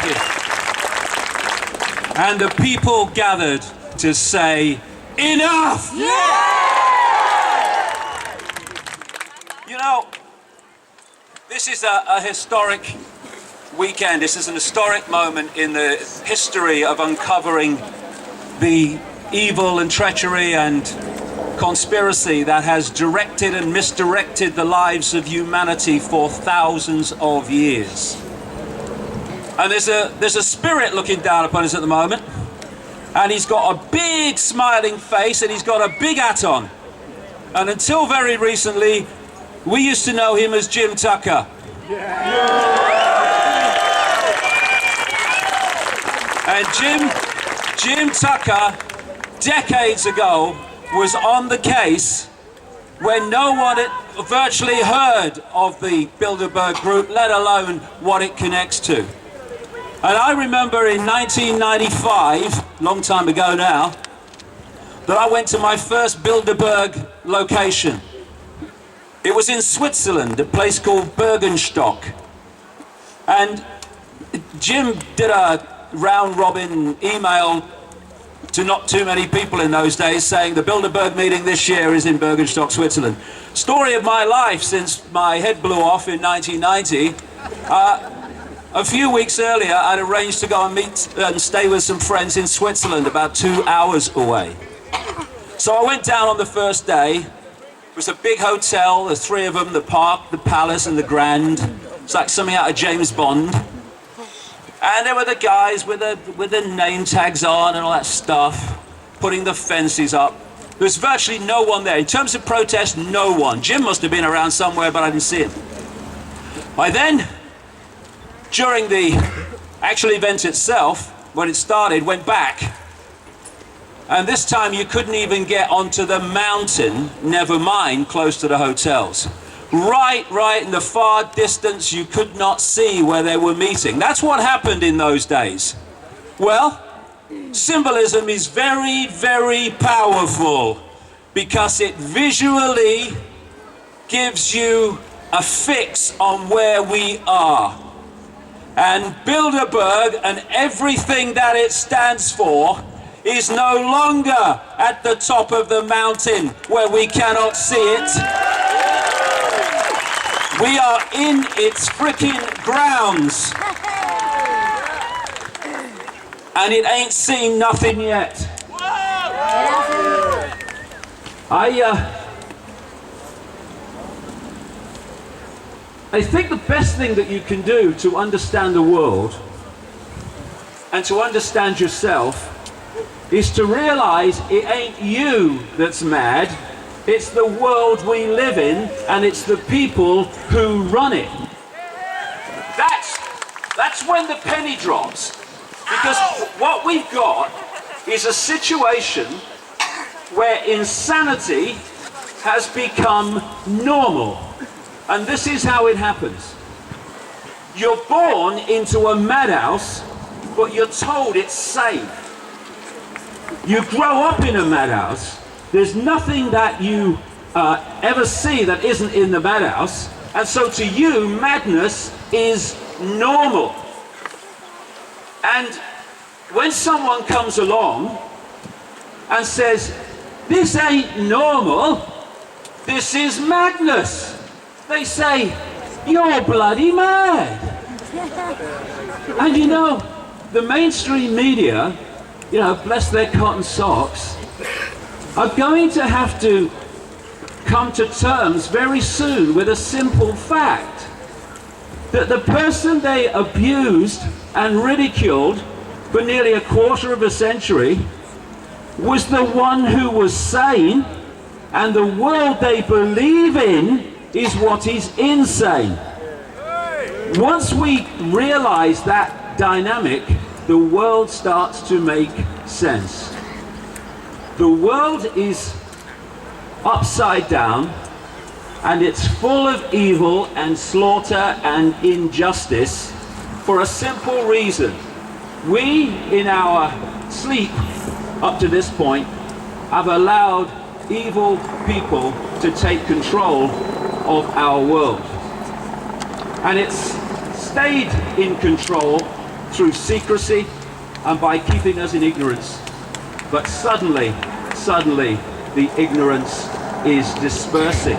you. And the people gathered to say, enough! Yeah! You know, this is a historic weekend. This is an historic moment in the history of uncovering the evil and treachery and conspiracy that has directed and misdirected the lives of humanity for thousands of years. And there's a spirit looking down upon us at the moment, and he's got a big smiling face and he's got a big hat on. And until very recently, we used to know him as Jim Tucker. And Jim Tucker, decades ago, was on the case when no one had virtually heard of the Bilderberg group, let alone what it connects to. And I remember in 1995, long time ago now, that I went to my first Bilderberg location. It was in Switzerland, a place called Bergenstock. And Jim did a round-robin email to not too many people in those days saying the Bilderberg meeting this year is in Bergenstock, Switzerland. Story of my life since my head blew off in 1990. A few weeks earlier, I'd arranged to go and meet and stay with some friends in Switzerland about 2 hours away. So I went down on the first day. It was a big hotel, the three of them, the Park, the Palace and the Grand. It's like something out of James Bond. And there were the guys with the name tags on and all that stuff, putting the fences up. There was virtually no one there. In terms of protest, no one. Jim must have been around somewhere, but I didn't see him. By then, during the actual event itself, when it started, went back. And this time you couldn't even get onto the mountain, never mind close to the hotels. Right in the far distance, you could not see where they were meeting. That's what happened in those days. Well, symbolism is very, very powerful because it visually gives you a fix on where we are. And Bilderberg and everything that it stands for is no longer at the top of the mountain where we cannot see it. We are in its freaking grounds. And it ain't seen nothing yet. I think the best thing that you can do to understand the world and to understand yourself is to realize it ain't you that's mad, it's the world we live in and it's the people who run it. That's when the penny drops, because what we've got is a situation where insanity has become normal. And this is how it happens. You're born into a madhouse, but you're told it's safe. You grow up in a madhouse. There's nothing that you ever see that isn't in the madhouse. And so to you, madness is normal. And when someone comes along and says, this ain't normal, this is madness, they say, you're bloody mad. And you know, the mainstream media, you know, bless their cotton socks, are going to have to come to terms very soon with a simple fact. That the person they abused and ridiculed for nearly a quarter of a century was the one who was sane, and the world they believe in is what is insane. Once we realize that dynamic, the world starts to make sense. The world is upside down, and it's full of evil and slaughter and injustice for a simple reason. We, in our sleep up to this point, have allowed evil people to take control of our world. And it's stayed in control through secrecy and by keeping us in ignorance. But suddenly, the ignorance is dispersing.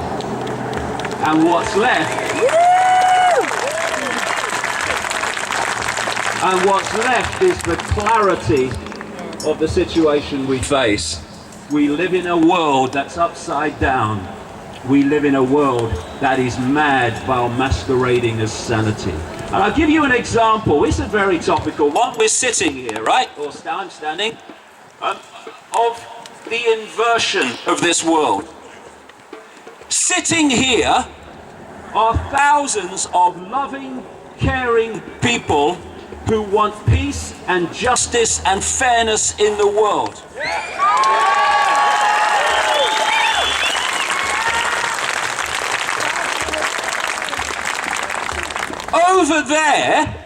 And what's left is the clarity of the situation we face. We live in a world that's upside down. We live in a world that is mad while masquerading as sanity. And I'll give you an example. It's a very topical one. We're sitting here, right? Or I'm standing. Of the inversion of this world. Sitting here are thousands of loving, caring people who want peace and justice and fairness in the world. Over there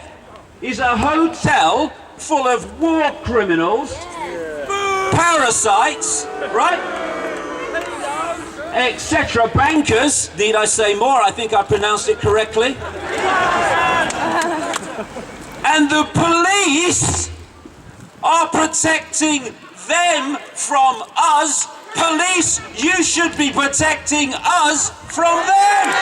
is a hotel full of war criminals, parasites, right? Etc. Bankers, need I say more? I think I pronounced it correctly. And the police are protecting them from us. Police, you should be protecting us from them.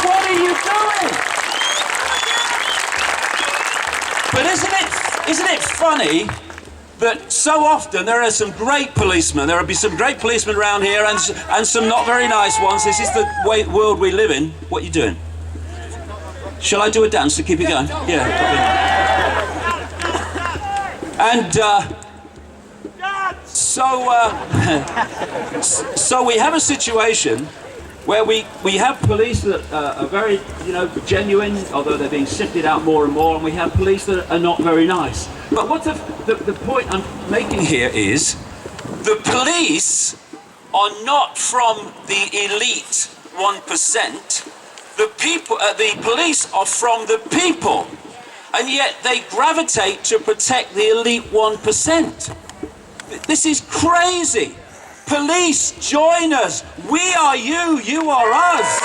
What are you doing? But isn't it funny that so often there are some great policemen, there will be some great policemen around here and some not very nice ones. This is the world we live in. What are you doing? Shall I do a dance to keep it going? Yeah. And so we have a situation where we have police that are very, genuine, although they're being sifted out more and more, and we have police that are not very nice. But what the point I'm making here is, the police are not from the elite 1%. The police are from the people, and yet they gravitate to protect the elite 1%. This is crazy. Police, join us. We are you, you are us.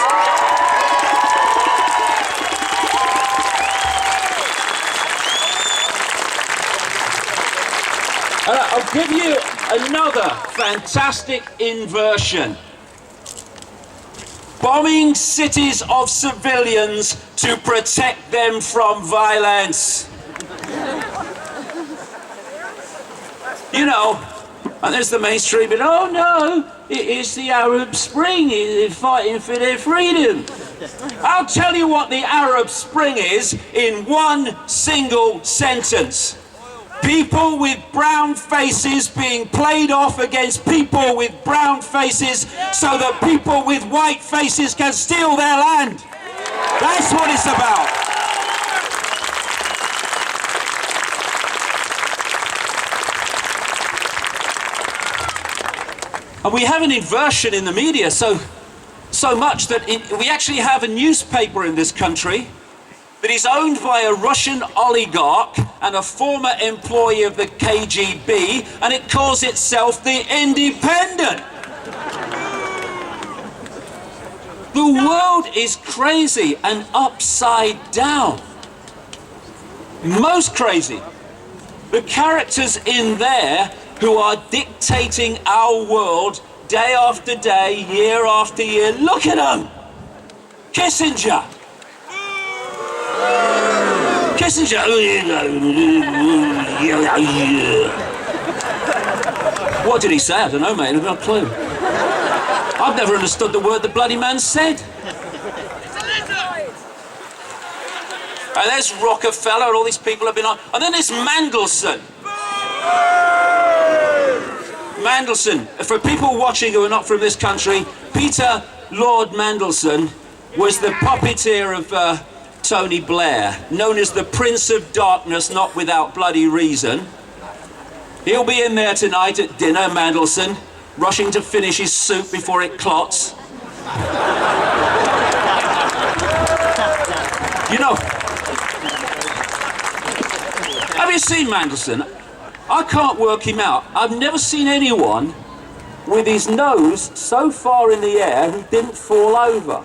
I'll give you another fantastic inversion. Bombing cities of civilians to protect them from violence. And there's the mainstream, but oh no, it is the Arab Spring, they're fighting for their freedom. I'll tell you what the Arab Spring is in one single sentence. People with brown faces being played off against people with brown faces so that people with white faces can steal their land. That's what it's about. And we have an inversion in the media so much that we actually have a newspaper in this country that is owned by a Russian oligarch and a former employee of the KGB, and it calls itself The Independent. The world is crazy and upside down. Most crazy. The characters in there who are dictating our world day after day, year after year. Look at them! Kissinger! What did he say? I don't know, mate. I've got a clue. I've never understood the word the bloody man said. And there's Rockefeller, and all these people have been on. And then there's Mandelson. Mandelson, for people watching who are not from this country, Peter Lord Mandelson was the puppeteer of Tony Blair, known as the Prince of Darkness, not without bloody reason. He'll be in there tonight at dinner, Mandelson, rushing to finish his soup before it clots. Have you seen Mandelson? I can't work him out. I've never seen anyone with his nose so far in the air he didn't fall over.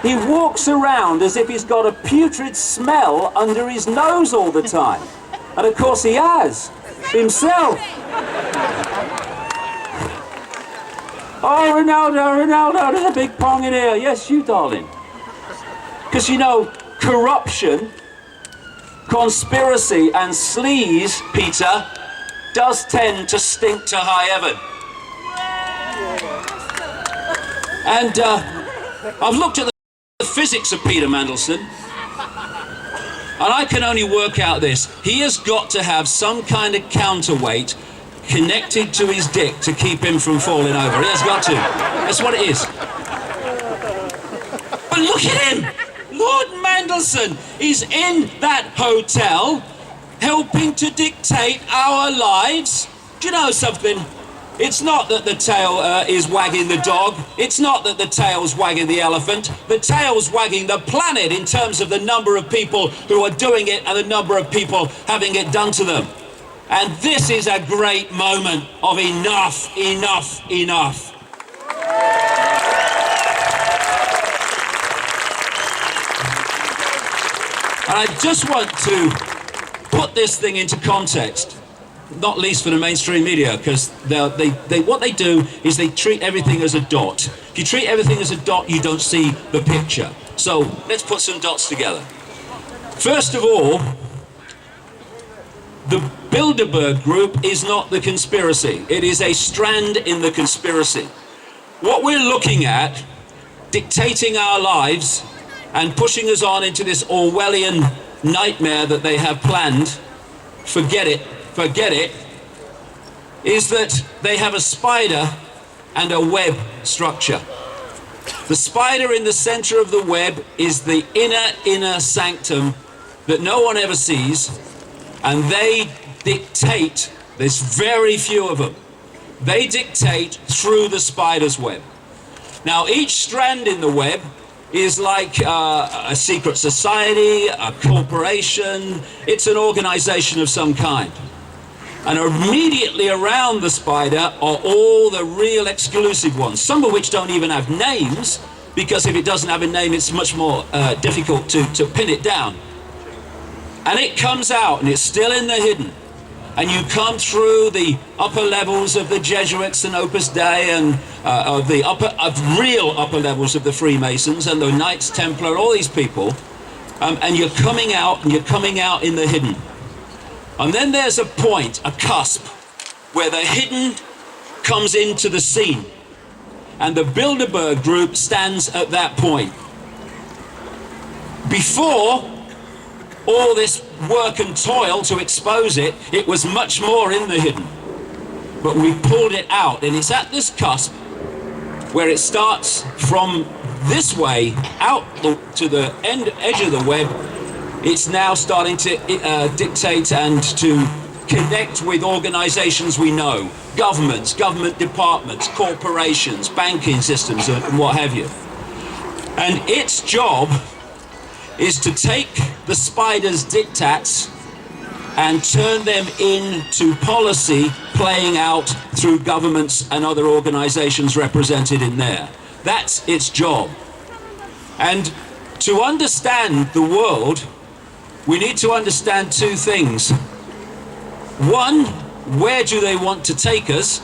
He walks around as if he's got a putrid smell under his nose all the time. And of course he has, himself. Oh, Ronaldo, there's a big pong in here. Yes, you, darling. Because, you know, corruption, conspiracy and sleaze, Peter, does tend to stink to high heaven. And I've looked at the physics of Peter Mandelson, and I can only work out this. He has got to have some kind of counterweight connected to his dick to keep him from falling over. He has got to. That's what it is. But look at him! Lord Mandelson is in that hotel helping to dictate our lives. Do you know something? It's not that the tail is wagging the dog. It's not that the tail's wagging the elephant. The tail's wagging the planet in terms of the number of people who are doing it and the number of people having it done to them. And this is a great moment of enough, enough, enough. And I just want to put this thing into context, not least for the mainstream media, because what they do is they treat everything as a dot. If you treat everything as a dot, you don't see the picture. So let's put some dots together. First of all, the Bilderberg group is not the conspiracy. It is a strand in the conspiracy. What we're looking at, dictating our lives and pushing us on into this Orwellian nightmare that they have planned, forget it, is that they have a spider and a web structure. The spider in the center of the web is the inner sanctum that no one ever sees, and they dictate, there's very few of them, they dictate through the spider's web. Now each strand in the web is like a secret society, a corporation, it's an organization of some kind. And immediately around the spider are all the real exclusive ones, some of which don't even have names, because if it doesn't have a name it's much more difficult to pin it down. And it comes out and it's still in the hidden. And you come through the upper levels of the Jesuits and Opus Dei and real upper levels of the Freemasons and the Knights Templar, all these people, and you're coming out in the hidden. And then there's a point, a cusp, where the hidden comes into the scene. And the Bilderberg group stands at that point. Before all this work and toil to expose it, it was much more in the hidden. But we pulled it out, and it's at this cusp where it starts from this way out to the edge of the web. It's now starting to dictate and to connect with organizations we know, governments, government departments, corporations, banking systems, and what have you. And its job is to take the spider's diktats and turn them into policy playing out through governments and other organizations represented in there. That's its job. And to understand the world, we need to understand two things. One, where do they want to take us?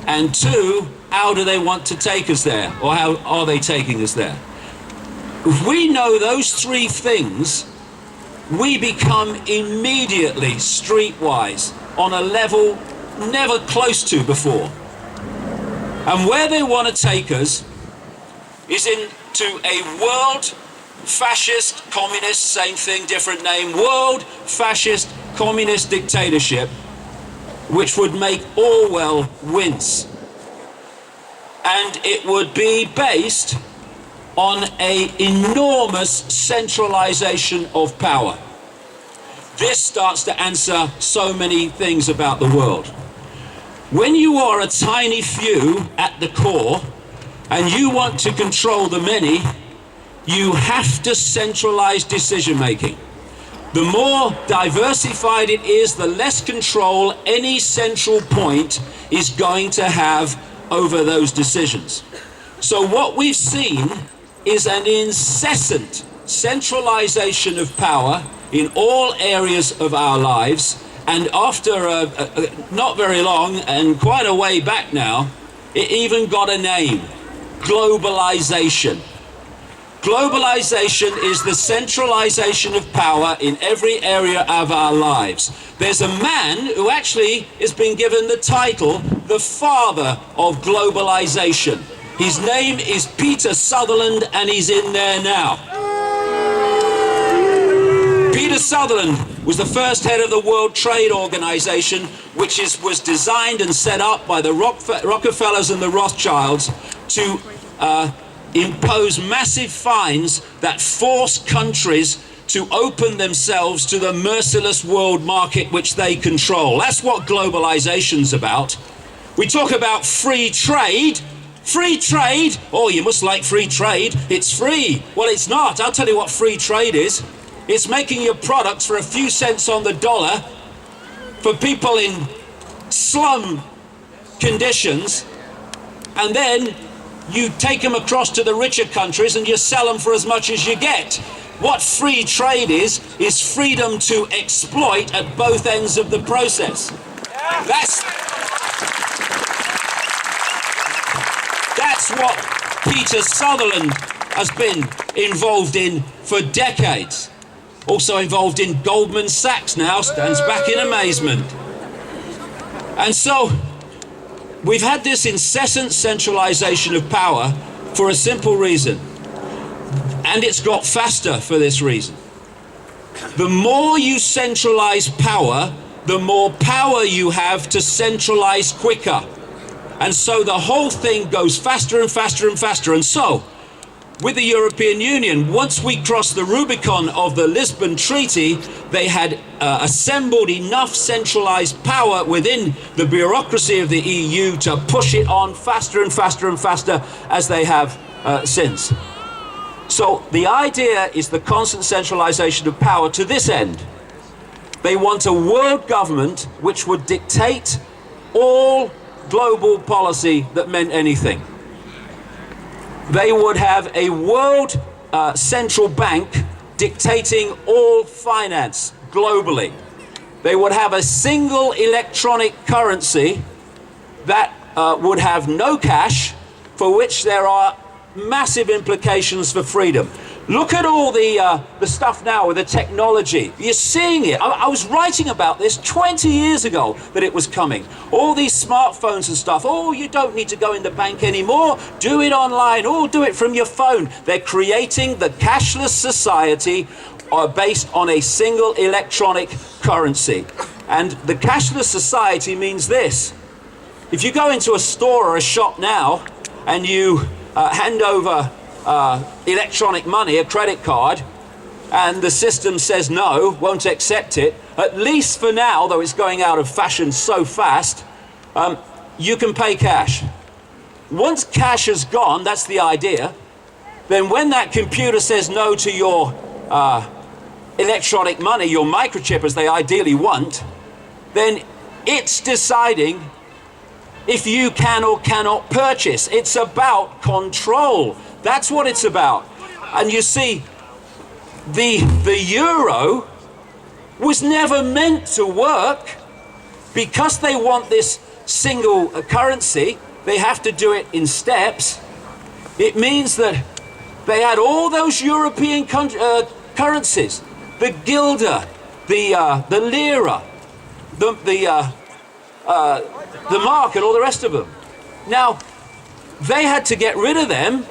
And two, how do they want to take us there? Or how are they taking us there? If we know those three things, we become immediately streetwise on a level never close to before. And where they want to take us is into a world fascist, communist, same thing, different name, world fascist, communist dictatorship, which would make Orwell wince. And it would be based on an enormous centralization of power. This starts to answer so many things about the world. When you are a tiny few at the core and you want to control the many, you have to centralize decision making. The more diversified it is, the less control any central point is going to have over those decisions. So what we've seen is an incessant centralization of power in all areas of our lives, and after not very long and quite a way back now, it even got a name: globalization. Globalization is the centralization of power in every area of our lives. There's a man who actually has been given the title the father of globalization. His name is Peter Sutherland, and he's in there now. Peter Sutherland was the first head of the World Trade Organization, which was designed and set up by the Rockefellers and the Rothschilds to impose massive fines that force countries to open themselves to the merciless world market which they control. That's what globalization's about. We talk about free trade. Free trade? Oh, you must like free trade. It's free. Well, it's not. I'll tell you what free trade is. It's making your products for a few cents on the dollar for people in slum conditions, and then you take them across to the richer countries and you sell them for as much as you get. What free trade is freedom to exploit at both ends of the process. That's what Peter Sutherland has been involved in for decades. Also involved in Goldman Sachs now, stands back in amazement. And so we've had this incessant centralization of power for a simple reason. And it's got faster for this reason. The more you centralize power, the more power you have to centralize quicker. And so the whole thing goes faster and faster and faster. And so, with the European Union, once we crossed the Rubicon of the Lisbon Treaty, they had assembled enough centralized power within the bureaucracy of the EU to push it on faster and faster and faster as they have since. So the idea is the constant centralization of power to this end. They want a world government which would dictate all global policy that meant anything. They would have a world central bank dictating all finance globally. They would have a single electronic currency that would have no cash, for which there are massive implications for freedom. Look at all the stuff now with the technology. You're seeing it. I was writing about this 20 years ago that it was coming. All these smartphones and stuff. Oh, you don't need to go in the bank anymore. Do it online. Oh, do it from your phone. They're creating the cashless society based on a single electronic currency. And the cashless society means this. If you go into a store or a shop now and you hand over electronic money, a credit card, and the system says no, won't accept it, at least for now, though it's going out of fashion so fast, you can pay cash. Once cash is gone, that's the idea, then when that computer says no to your electronic money, your microchip as they ideally want, then it's deciding if you can or cannot purchase. It's about control. That's what it's about. And you see, the euro was never meant to work. Because they want this single currency, they have to do it in steps. It means that they had all those European currencies, the guilder, the lira, the mark, and all the rest of them. Now, they had to get rid of them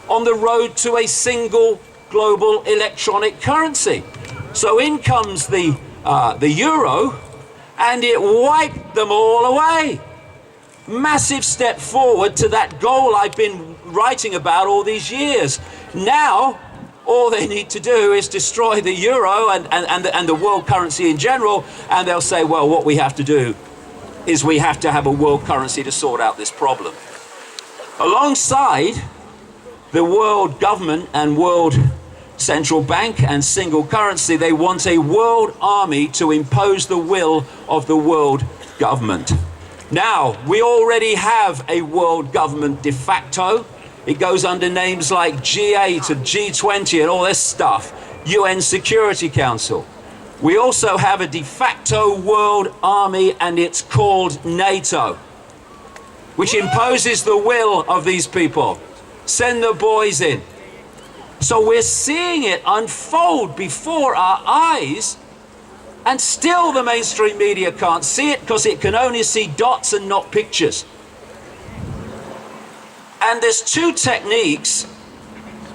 on the road to a single global electronic currency. So in comes the euro, and it wiped them all away. Massive step forward to that goal I've been writing about all these years. Now, all they need to do is destroy the euro and the world currency in general, and they'll say, well, what we have to do is we have to have a world currency to sort out this problem. Alongside the world government and world central bank and single currency. They want a world army to impose the will of the world government. Now, we already have a world government de facto. It goes under names like G8 and G20 and all this stuff, UN Security Council. We also have a de facto world army, and it's called NATO, which imposes the will of these people. Send the boys in. So we're seeing it unfold before our eyes, and still the mainstream media can't see it because it can only see dots and not pictures. And there's two techniques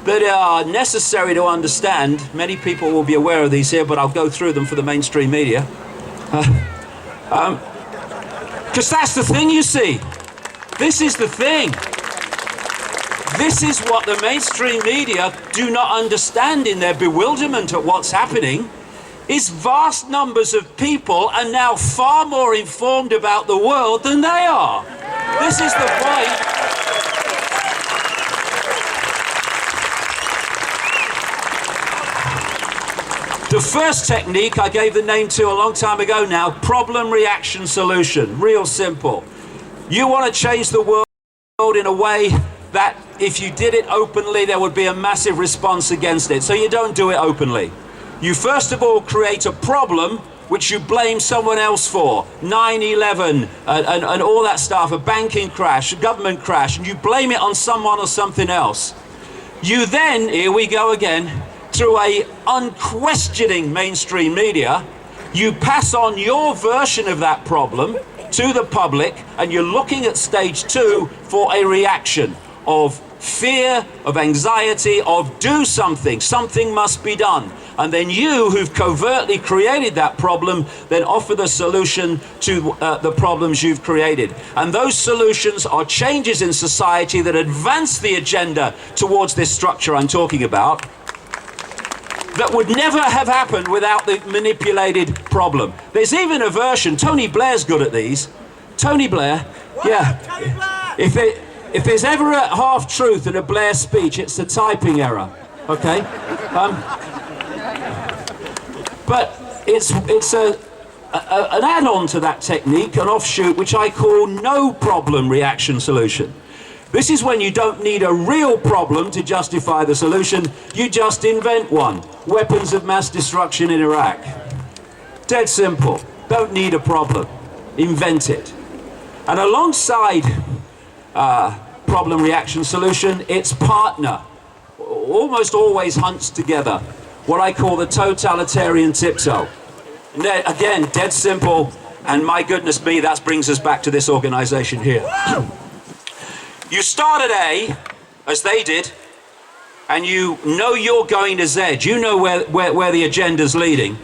that are necessary to understand. Many people will be aware of these here, but I'll go through them for the mainstream media. Because that's the thing, you see. This is the thing. This is what the mainstream media do not understand in their bewilderment at what's happening, is vast numbers of people are now far more informed about the world than they are. This is the point. The first technique I gave the name to a long time ago now, problem, reaction, solution. Real simple. You want to change the world in a way that if you did it openly, there would be a massive response against it. So you don't do it openly. You first of all create a problem which you blame someone else for. 9/11 and all that stuff, a banking crash, a government crash, and you blame it on someone or something else. You then, here we go again, through a unquestioning mainstream media, you pass on your version of that problem to the public, and you're looking at stage two for a reaction of fear, of anxiety, of do something, something must be done. And then you, who've covertly created that problem, then offer the solution to the problems you've created. And those solutions are changes in society that advance the agenda towards this structure I'm talking about, that would never have happened without the manipulated problem. There's even a version, Tony Blair's good at these. Tony Blair, yeah. If there's ever a half-truth in a Blair speech, it's the typing error, okay? But it's an add-on to that technique, an offshoot, which I call no problem reaction solution. This is when you don't need a real problem to justify the solution, you just invent one. Weapons of mass destruction in Iraq. Dead simple. Don't need a problem. Invent it. And alongside problem, reaction, solution, its partner almost always hunts together. What I call the totalitarian tiptoe. And again, dead simple, and my goodness me, that brings us back to this organization here. You start at A, as they did, and you know you're going to Z. You know where the agenda's leading.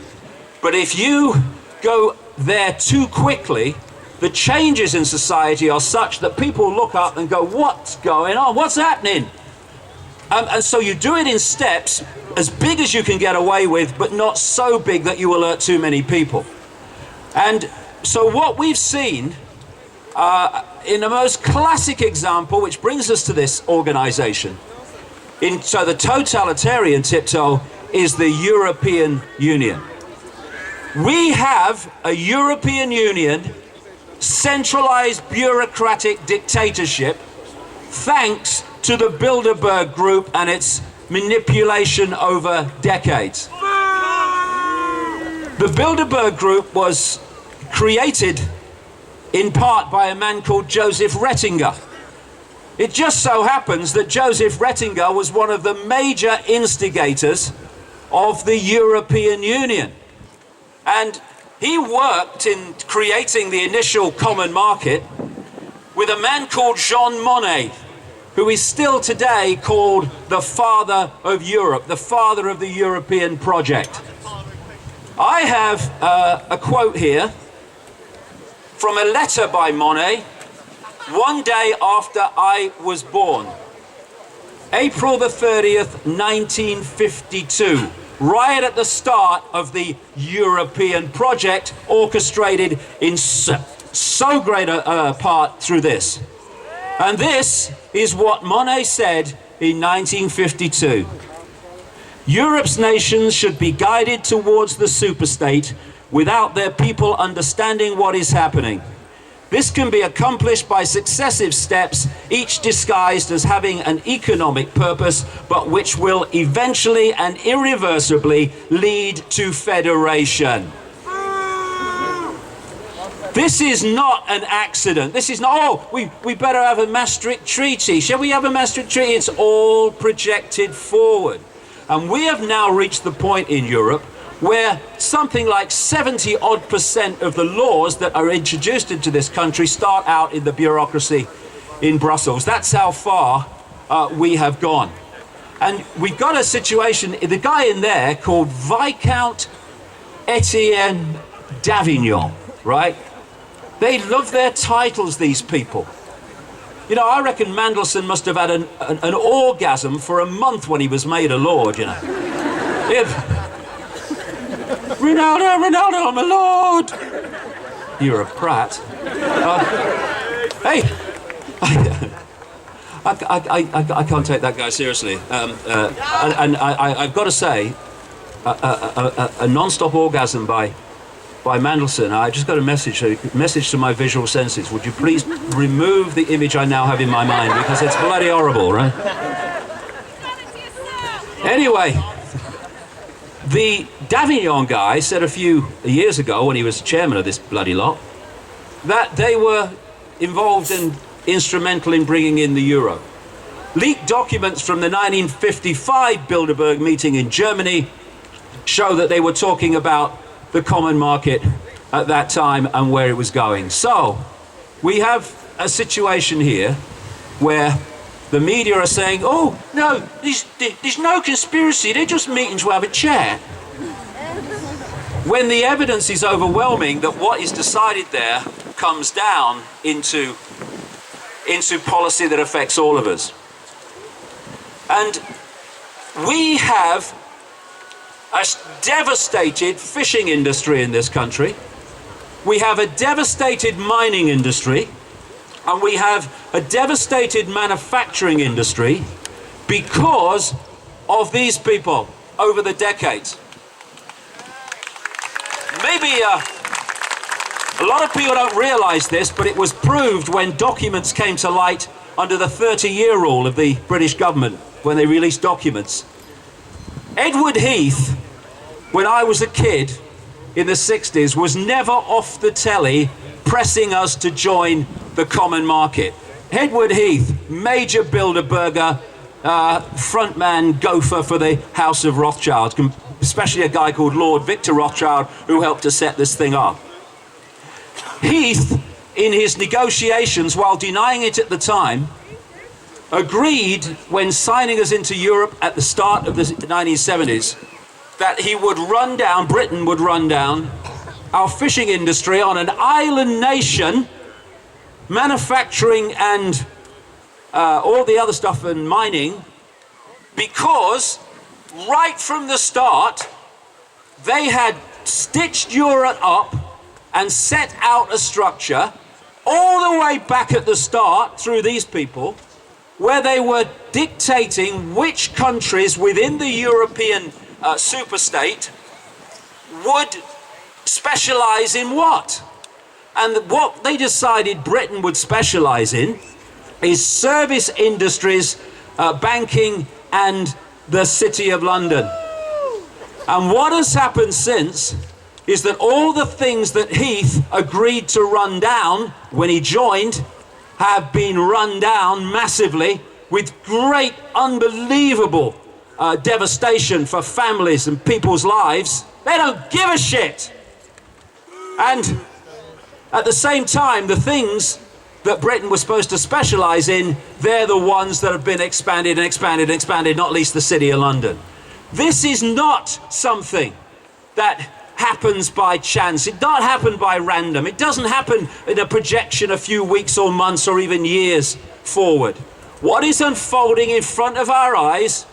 But if you go there too quickly, the changes in society are such that people look up and go, what's going on? What's happening? And so you do it in steps, as big as you can get away with, but not so big that you alert too many people. And so what we've seen in the most classic example, which brings us to this organization, so the totalitarian tiptoe is the European Union. We have a European Union centralized bureaucratic dictatorship thanks to the Bilderberg group and its manipulation over decades. The Bilderberg group was created in part by a man called Joseph Rettinger. It just so happens that Joseph Rettinger was one of the major instigators of the European Union. And he worked in creating the initial common market with a man called Jean Monnet, who is still today called the father of Europe, the father of the European project. I have a quote here from a letter by Monnet, one day after I was born, April the 30th, 1952, right at the start of the European project, orchestrated in so great a part through this. And this is what Monnet said in 1952. Europe's nations should be guided towards the superstate without their people understanding what is happening. This can be accomplished by successive steps, each disguised as having an economic purpose, but which will eventually and irreversibly lead to federation. This is not an accident. This is not, oh, we better have a Maastricht Treaty. Shall we have a Maastricht Treaty? It's all projected forward. And we have now reached the point in Europe where something like 70% of the laws that are introduced into this country start out in the bureaucracy in Brussels. That's how far we have gone. And we've got a situation, the guy in there called Viscount Etienne d'Avignon, right? They love their titles, these people. You know, I reckon Mandelson must have had an orgasm for a month when he was made a lord, you know. Ronaldo, I'm a lord. You're a prat. Hey, I can't take that guy seriously. And I've got to say, a non-stop orgasm by Mandelson. I just got a message to my visual senses. Would you please remove the image I now have in my mind, because it's bloody horrible, right? Anyway. The D'Avignon guy said a few years ago, when he was chairman of this bloody lot, that they were involved and instrumental in bringing in the euro. Leaked documents from the 1955 Bilderberg meeting in Germany show that they were talking about the common market at that time and where it was going. So we have a situation here where the media are saying, oh, no, there's no conspiracy, they're just meeting to have a chat. When the evidence is overwhelming that what is decided there comes down into policy that affects all of us. And we have a devastated fishing industry in this country. We have a devastated mining industry. And we have a devastated manufacturing industry because of these people over the decades. Maybe a lot of people don't realize this, but it was proved when documents came to light under the 30-year rule of the British government, when they released documents. Edward Heath, when I was a kid in the 60s, was never off the telly pressing us to join the common market. Edward Heath, major Bilderberger, frontman gopher for the House of Rothschild, especially a guy called Lord Victor Rothschild, who helped to set this thing up. Heath, in his negotiations, while denying it at the time, agreed when signing us into Europe at the start of the 1970s that he would run down, Britain would run down, our fishing industry on an island nation, manufacturing and all the other stuff and mining, because right from the start they had stitched Europe up and set out a structure all the way back at the start through these people, where they were dictating which countries within the European superstate would specialize in what. And what they decided Britain would specialize in is service industries, banking, and the City of London. And what has happened since is that all the things that Heath agreed to run down when he joined have been run down massively, with great, unbelievable devastation for families and people's lives. They don't give a shit. And at the same time, the things that Britain was supposed to specialise in, they're the ones that have been expanded and expanded and expanded, not least the City of London. This is not something that happens by chance. It doesn't happen by random. It doesn't happen in a projection a few weeks or months or even years forward. What is unfolding in front of our eyes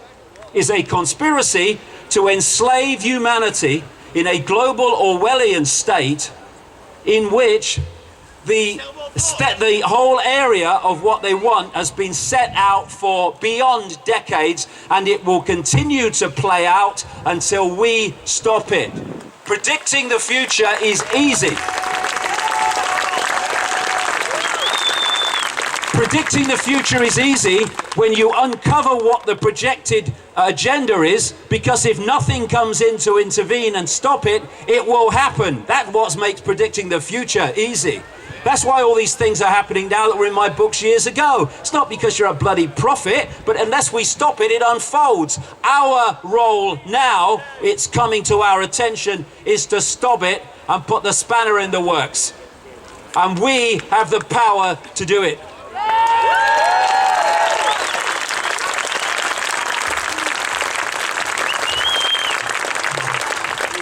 is a conspiracy to enslave humanity in a global Orwellian state in which the whole area of what they want has been set out for beyond decades, and it will continue to play out until we stop it. Predicting the future is easy. Predicting the future is easy when you uncover what the projected agenda is, because if nothing comes in to intervene and stop it, it will happen. That's what makes predicting the future easy. That's why all these things are happening now that were in my books years ago. It's not because you're a bloody prophet, but unless we stop it, it unfolds. Our role now, it's coming to our attention, is to stop it and put the spanner in the works. And we have the power to do it.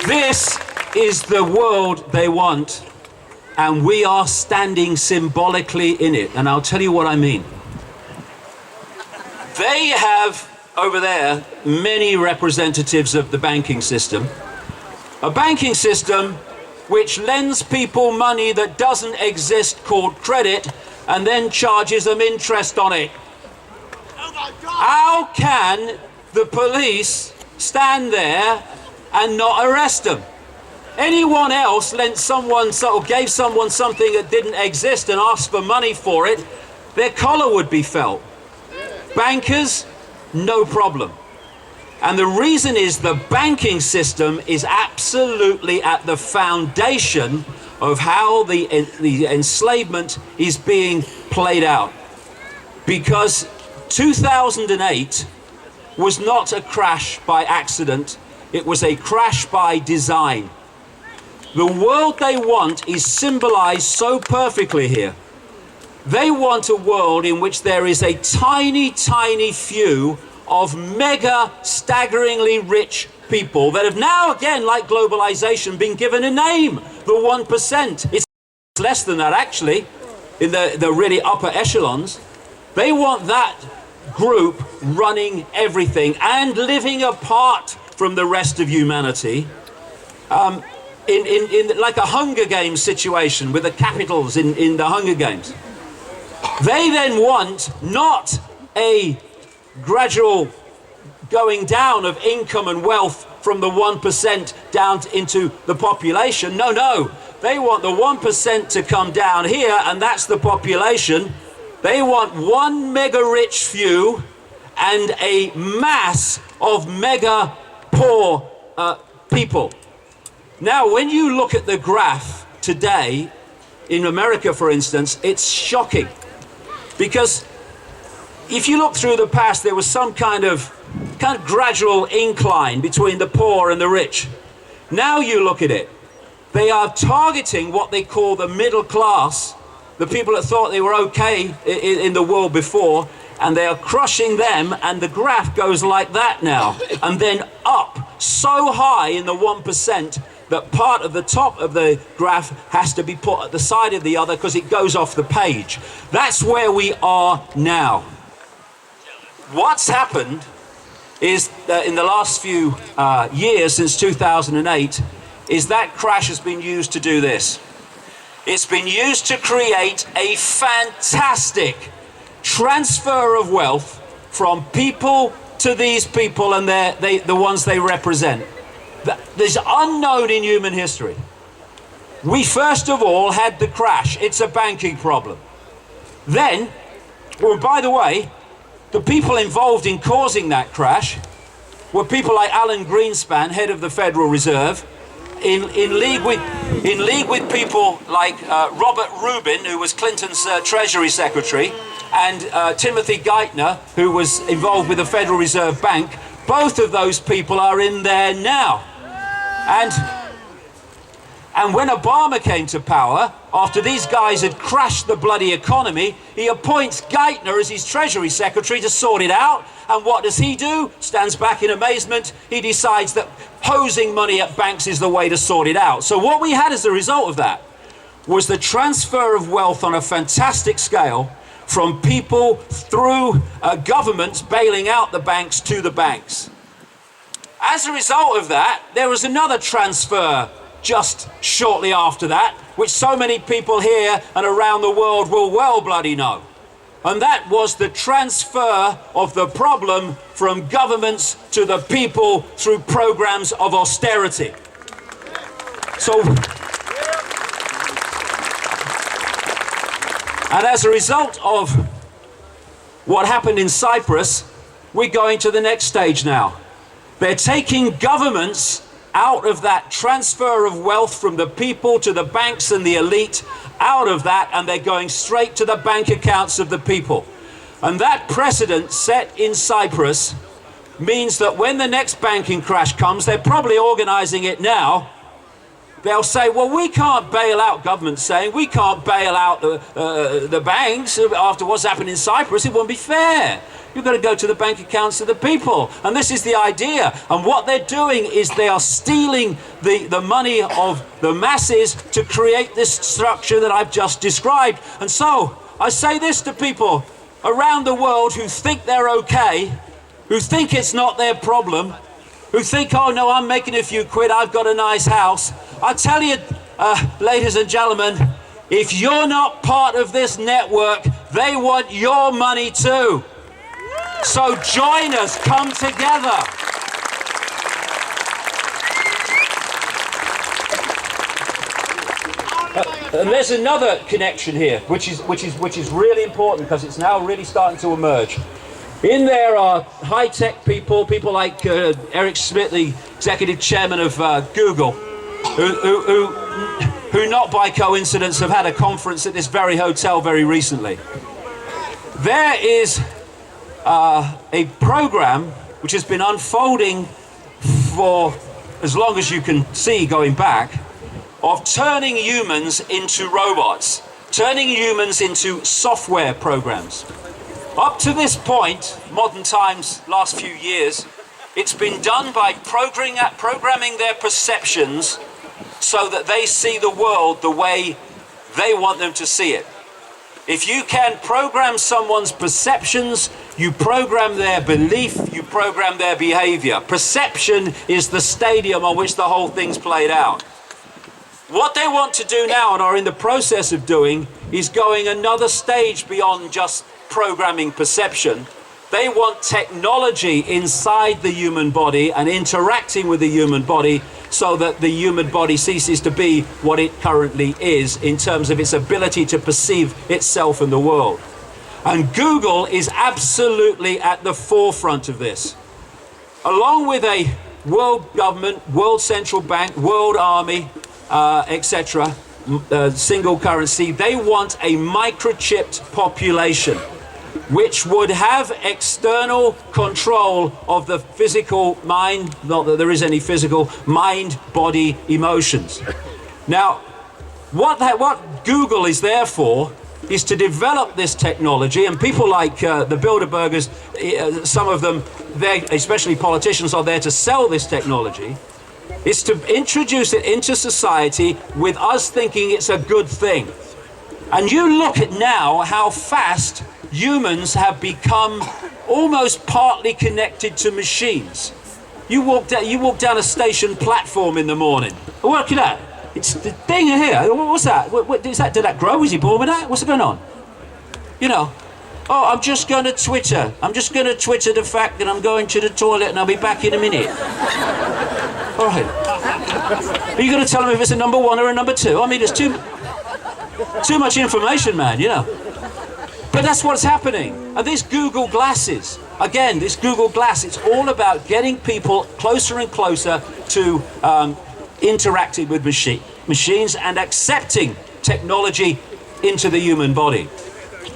This is the world they want, and we are standing symbolically in it. And I'll tell you what I mean. They have, over there, many representatives of the banking system. A banking system which lends people money that doesn't exist, called credit, and then charges them interest on it. How can the police stand there and not arrest them? Anyone else lent someone or gave someone something that didn't exist and asked for money for it, their collar would be felt. Bankers, no problem. And the reason is the banking system is absolutely at the foundation of how the enslavement is being played out. Because 2008 was not a crash by accident, it was a crash by design. The world they want is symbolized so perfectly here. They want a world in which there is a tiny, tiny few of mega, staggeringly rich people that have now, again, like globalization, been given a name, the 1%. It's less than that, actually, in the really upper echelons. They want that group running everything and living apart from the rest of humanity, in like a Hunger Games situation with the capitals in the Hunger Games. They then want not a gradual going down of income and wealth from the 1% down into the population. No, they want the 1% to come down here, and that's the population. They want one mega rich few and a mass of mega poor people. Now, when you look at the graph today, in America, for instance, it's shocking. Because if you look through the past, there was some kind of gradual incline between the poor and the rich. Now you look at it, they are targeting what they call the middle class, the people that thought they were okay in the world before, and they are crushing them, and the graph goes like that now, and then up so high in the 1% that part of the top of the graph has to be put at the side of the other because it goes off the page. That's where we are now. What's happened is that in the last few years, since 2008, is that crash has been used to do this. It's been used to create a fantastic transfer of wealth from people to these people and the ones they represent. There's unknown in human history. We first of all had the crash. It's a banking problem. Then, well, by the way, the people involved in causing that crash were people like Alan Greenspan, head of the Federal Reserve, in league with people like Robert Rubin, who was Clinton's Treasury Secretary, and Timothy Geithner, who was involved with the Federal Reserve Bank. Both of those people are in there now. And when Obama came to power, after these guys had crashed the bloody economy, he appoints Geithner as his Treasury Secretary to sort it out. And what does he do? Stands back in amazement. He decides that hosing money at banks is the way to sort it out. So what we had as a result of that was the transfer of wealth on a fantastic scale from people through governments bailing out the banks to the banks. As a result of that, there was another transfer just shortly after that, which so many people here and around the world will well bloody know. And that was the transfer of the problem from governments to the people through programs of austerity. So, and as a result of what happened in Cyprus, we're going to the next stage now. They're taking governments out of that transfer of wealth from the people to the banks and the elite, out of that, and they're going straight to the bank accounts of the people. And that precedent set in Cyprus means that when the next banking crash comes, they're probably organizing it now. They'll say, well, we can't bail out, government's saying, we can't bail out the banks after what's happened in Cyprus. It won't be fair. You've got to go to the bank accounts of the people. And this is the idea. And what they're doing is they are stealing the money of the masses to create this structure that I've just described. And so I say this to people around the world who think they're okay, who think it's not their problem, who think, oh no, I'm making a few quid, I've got a nice house. I tell you, ladies and gentlemen, if you're not part of this network, they want your money too. So join us, come together. And there's another connection here, which is really important because it's now really starting to emerge. In there are high-tech people like Eric Schmidt, the executive chairman of Google, who not by coincidence have had a conference at this very hotel very recently. There is a program which has been unfolding for as long as you can see going back, of turning humans into robots, turning humans into software programs. Up to this point, modern times, last few years, it's been done by programming their perceptions so that they see the world the way they want them to see it. If you can program someone's perceptions, you program their belief, you program their behavior. Perception is the stadium on which the whole thing's played out. What they want to do now, and are in the process of doing, is going another stage beyond just programming perception. They want technology inside the human body and interacting with the human body so that the human body ceases to be what it currently is in terms of its ability to perceive itself and the world. And Google is absolutely at the forefront of this. Along with a world government, world central bank, world army, etc., single currency, they want a microchipped population which would have external control of the physical mind, not that there is any physical, mind, body, emotions. Now, what Google is there for is to develop this technology, and people like the Bilderbergers, some of them, especially politicians, are there to sell this technology. It's to introduce it into society with us thinking it's a good thing. And you look at now how fast humans have become almost partly connected to machines. You walk down a station platform in the morning. Oh, look at that. It's the thing here. What's that? What is that? Did that grow? Is he born with that? What's going on? You know, oh, I'm just going to Twitter. I'm just going to Twitter the fact that I'm going to the toilet and I'll be back in a minute. All right. Are you going to tell them if it's a number one or a number two? I mean, it's too much information, man, you know. But that's what's happening. And these Google glasses, again, this Google Glass, it's all about getting people closer and closer to interacting with machines and accepting technology into the human body.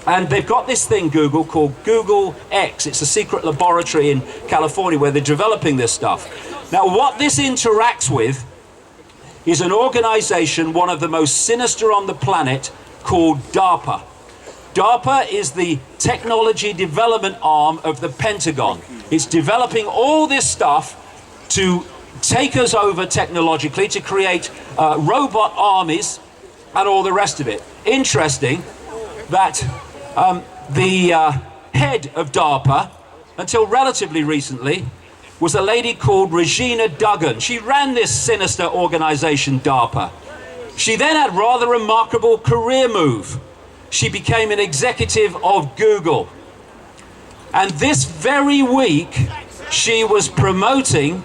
And they've got this thing, Google, called Google X. It's a secret laboratory in California where they're developing this stuff. Now, what this interacts with is an organization, one of the most sinister on the planet, called DARPA. DARPA is the technology development arm of the Pentagon. It's developing all this stuff to take us over technologically, to create robot armies and all the rest of it. Interesting that the head of DARPA, until relatively recently, was a lady called Regina Duggan. She ran this sinister organization, DARPA. She then had a rather remarkable career move. She became an executive of Google. And this very week, she was promoting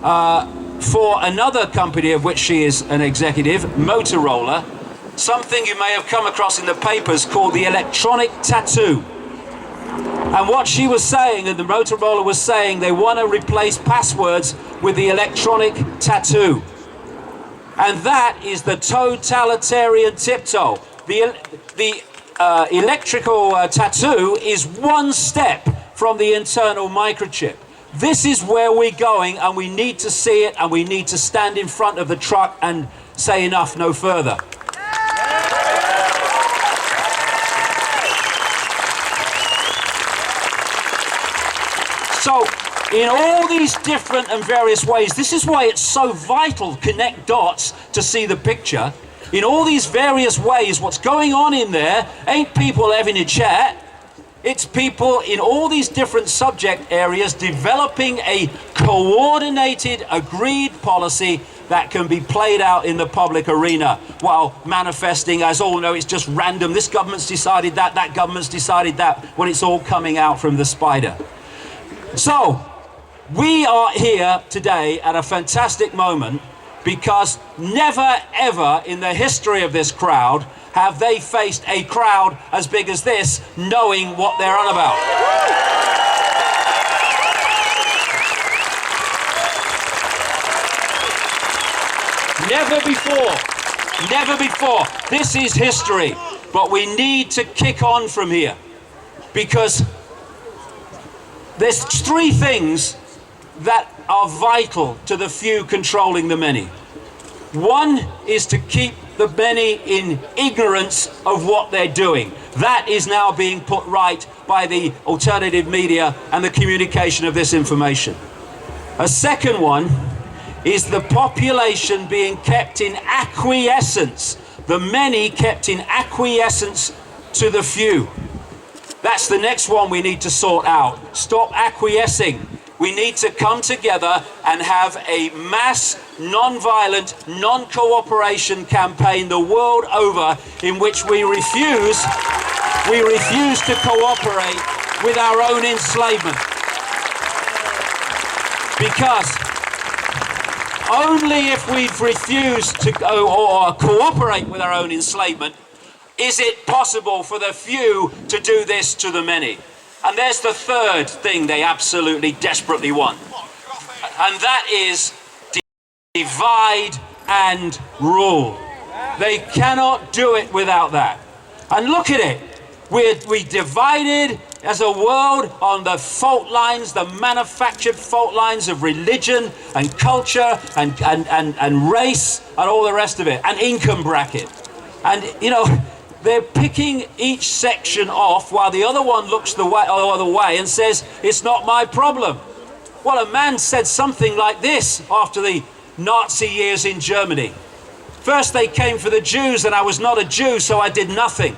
for another company of which she is an executive, Motorola, something you may have come across in the papers called the electronic tattoo. And what she was saying, and the Motorola was saying, they want to replace passwords with the electronic tattoo. And that is the totalitarian tiptoe. The electrical tattoo is one step from the internal microchip. This is where we're going, and we need to see it, and we need to stand in front of the truck and say enough, no further. So, in all these different and various ways, this is why it's so vital, connect dots to see the picture. In all these various ways, what's going on in there ain't people having a chat. It's people in all these different subject areas developing a coordinated, agreed policy that can be played out in the public arena while manifesting, as all know, it's just random. This government's decided that, that government's decided that, when it's all coming out from the spider. So, we are here today at a fantastic moment because never ever in the history of this crowd have they faced a crowd as big as this knowing what they're on about. Never before. This is history, but we need to kick on from here because there's three things that are vital to the few controlling the many. One is to keep the many in ignorance of what they're doing. That is now being put right by the alternative media and the communication of this information. A second one is the population being kept in acquiescence, the many kept in acquiescence to the few. That's the next one we need to sort out. Stop acquiescing. We need to come together and have a mass, non-violent, non-cooperation campaign the world over in which we refuse to cooperate with our own enslavement. Because only if we've refused to go or cooperate with our own enslavement is it possible for the few to do this to the many. And there's the third thing they absolutely desperately want. And that is divide and rule. They cannot do it without that. And look at it. We divided as a world on the fault lines, the manufactured fault lines of religion and culture and race and all the rest of it, and income bracket. And, you know, they're picking each section off while the other one looks the other way and says, it's not my problem. Well, a man said something like this after the Nazi years in Germany. First they came for the Jews and I was not a Jew, so I did nothing.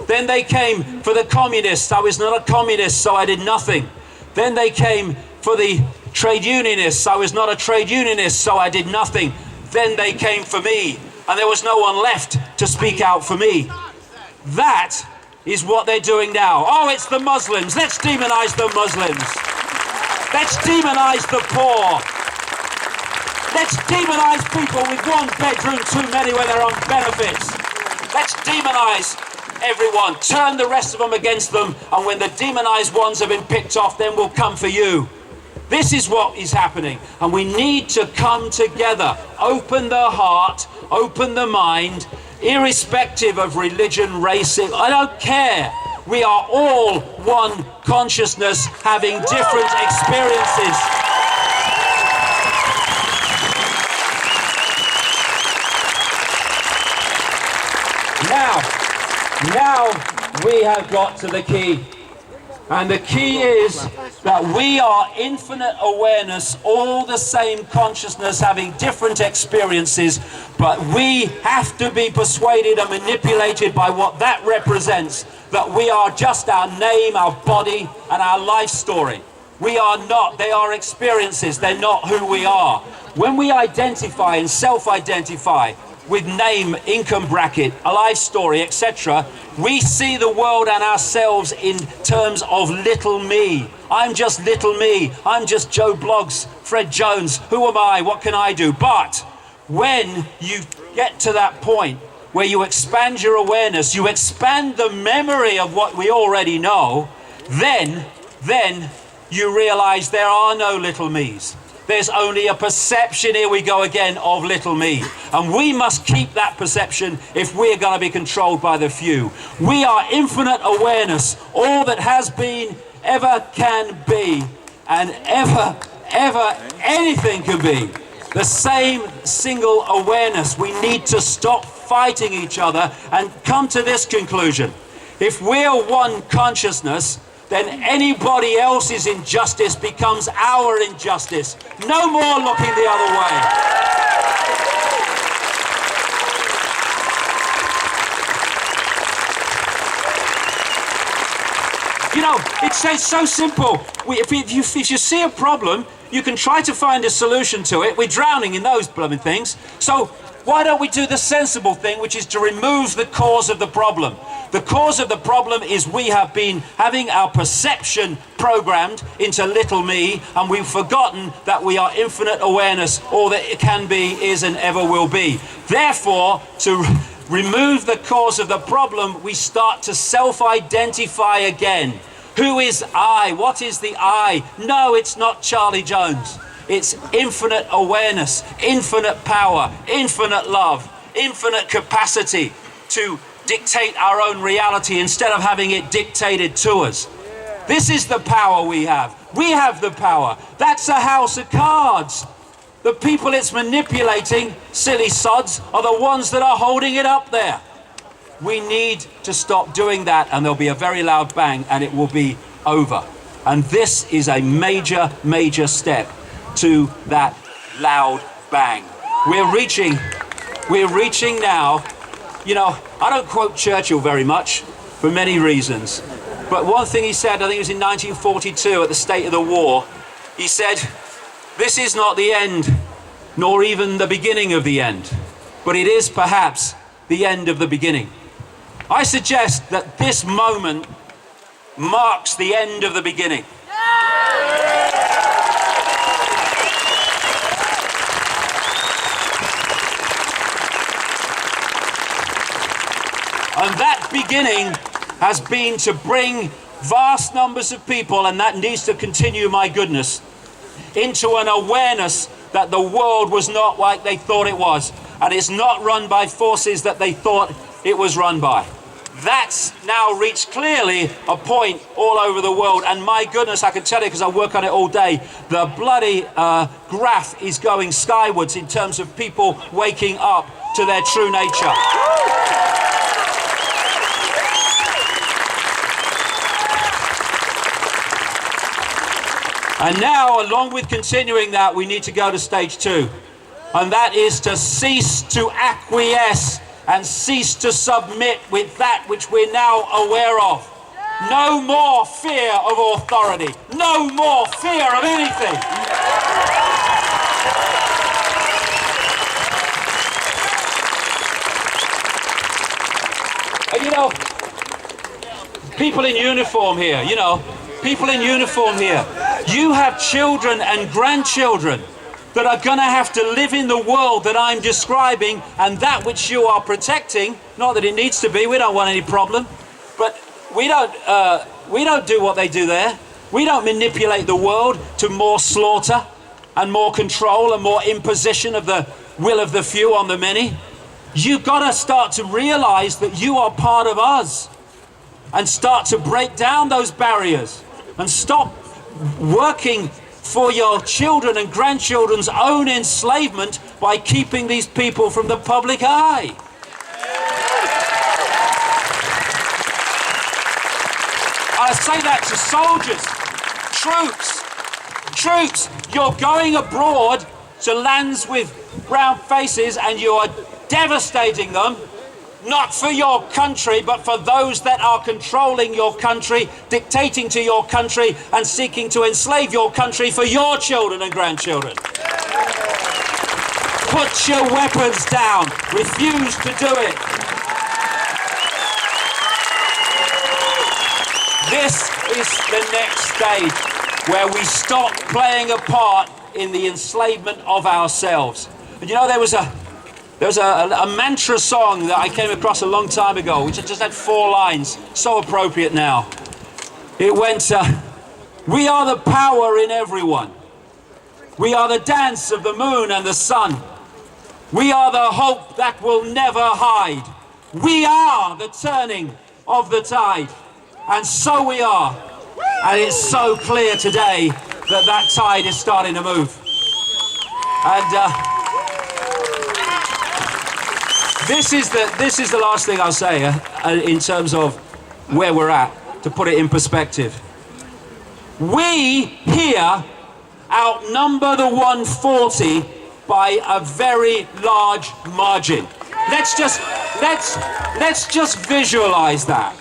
Then they came for the communists. I was not a communist, so I did nothing. Then they came for the trade unionists. I was not a trade unionist, so I did nothing. Then they came for me, and there was no one left to speak out for me. That is what they're doing now. Oh, it's the Muslims. Let's demonize the Muslims. Let's demonize the poor. Let's demonize people with one bedroom too many when they're on benefits. Let's demonize everyone. Turn the rest of them against them, and when the demonized ones have been picked off, then we'll come for you. This is what is happening, and we need to come together. Open the heart, open the mind, irrespective of religion, race, I don't care. We are all one consciousness having different experiences. Now we have got to the key. And the key is that we are infinite awareness, all the same consciousness, having different experiences, but we have to be persuaded and manipulated by what that represents, that we are just our name, our body, and our life story. We are not. They are experiences. They're not who we are. When we identify and self-identify with name, income bracket, a life story, etc., we see the world and ourselves in terms of little me. I'm just little me. I'm just Joe Bloggs, Fred Jones. Who am I? What can I do? But when you get to that point where you expand your awareness, you expand the memory of what we already know, then you realize there are no little me's. There's only a perception, here we go again, of little me. And we must keep that perception if we're going to be controlled by the few. We are infinite awareness, all that has been, ever can be, and ever anything can be. The same single awareness. We need to stop fighting each other and come to this conclusion. If we're one consciousness, then anybody else's injustice becomes our injustice. No more looking the other way. You know, it's so simple. If you see a problem, you can try to find a solution to it. We're drowning in those blooming things. So why don't we do the sensible thing, which is to remove the cause of the problem? The cause of the problem is we have been having our perception programmed into little me, and we've forgotten that we are infinite awareness. All that it can be, is, and ever will be. Therefore, to remove the cause of the problem, we start to self-identify again. Who is I? What is the I? No, it's not Charlie Jones. It's infinite awareness, infinite power, infinite love, infinite capacity to dictate our own reality instead of having it dictated to us. This is the power we have. We have the power. That's a house of cards. The people it's manipulating, silly sods, are the ones that are holding it up there. We need to stop doing that, and there'll be a very loud bang, and it will be over. And this is a major, major step to that loud bang. We're reaching now. You know, I don't quote Churchill very much for many reasons, but one thing he said, I think it was in 1942 at the State of the War, he said, "This is not the end, nor even the beginning of the end, but it is perhaps the end of the beginning." I suggest that this moment marks the end of the beginning. And that beginning has been to bring vast numbers of people, and that needs to continue, my goodness, into an awareness that the world was not like they thought it was, and it's not run by forces that they thought it was run by. That's now reached clearly a point all over the world, and my goodness, I can tell you because I work on it all day, the bloody graph is going skywards in terms of people waking up to their true nature. And now, along with continuing that, we need to go to stage 2. And that is to cease to acquiesce and cease to submit with that which we're now aware of. No more fear of authority. No more fear of anything. And you know, people in uniform here, people in uniform here, you have children and grandchildren that are going to have to live in the world that I'm describing, and that which you are protecting. Not that it needs to be, we don't want any problem, but we don't do what they do there. We don't manipulate the world to more slaughter and more control and more imposition of the will of the few on the many. You've got to start to realize that you are part of us and start to break down those barriers and stop working for your children and grandchildren's own enslavement by keeping these people from the public eye. I say that to soldiers, troops, you're going abroad to lands with brown faces and you are devastating them, not for your country, but for those that are controlling your country, dictating to your country, and seeking to enslave your country for your children and grandchildren. Put your weapons down. Refuse to do it. This is the next stage where we stop playing a part in the enslavement of ourselves. And you know, there was a mantra song that I came across a long time ago, which just had 4 lines, so appropriate now. It went, we are the power in everyone. We are the dance of the moon and the sun. We are the hope that will never hide. We are the turning of the tide. And so we are. And it's so clear today that that tide is starting to move. And this is the last thing I'll say in terms of where we're at, to put it in perspective. We here outnumber the 140 by a very large margin. Let's just visualize that.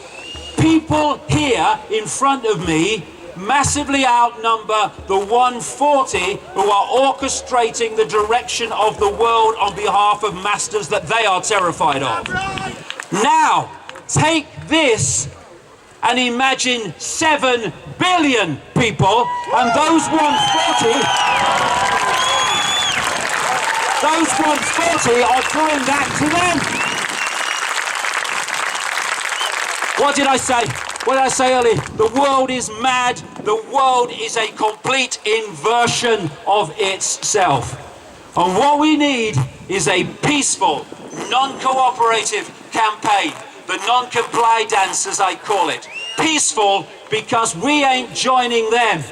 People here in front of me massively outnumber the 140 who are orchestrating the direction of the world on behalf of masters that they are terrified of. Now, take this and imagine 7 billion people, and those 140 are throwing that to them. What did I say? What did I say earlier? The world is mad. The world is a complete inversion of itself. And what we need is a peaceful, non-cooperative campaign. The non-comply dance, as I call it. Peaceful because we ain't joining them.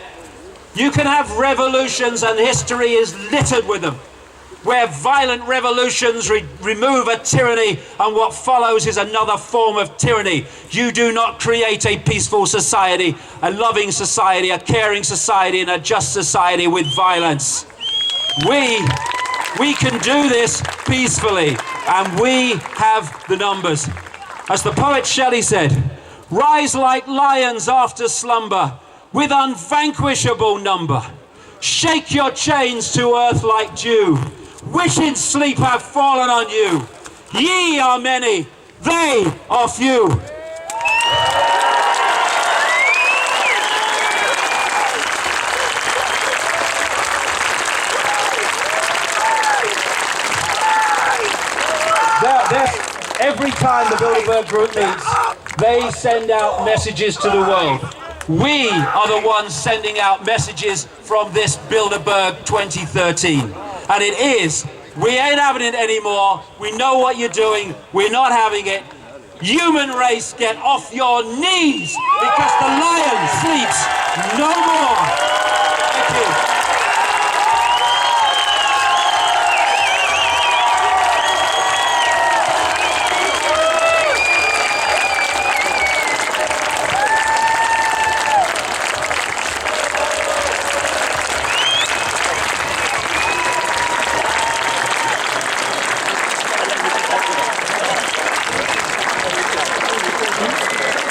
You can have revolutions, and history is littered with them, where violent revolutions remove a tyranny, and what follows is another form of tyranny. You do not create a peaceful society, a loving society, a caring society, and a just society with violence. We can do this peacefully, and we have the numbers. As the poet Shelley said, rise like lions after slumber, with unvanquishable number. Shake your chains to earth like dew. Wish in sleep have fallen on you. Ye are many, they are few. Every time the Bilderberg group meets, they send out messages to the world. We are the ones sending out messages from this Bilderberg 2013. And it is, we ain't having it anymore. We know what you're doing. We're not having it. Human race, get off your knees, because the lion sleeps no more. Thank you.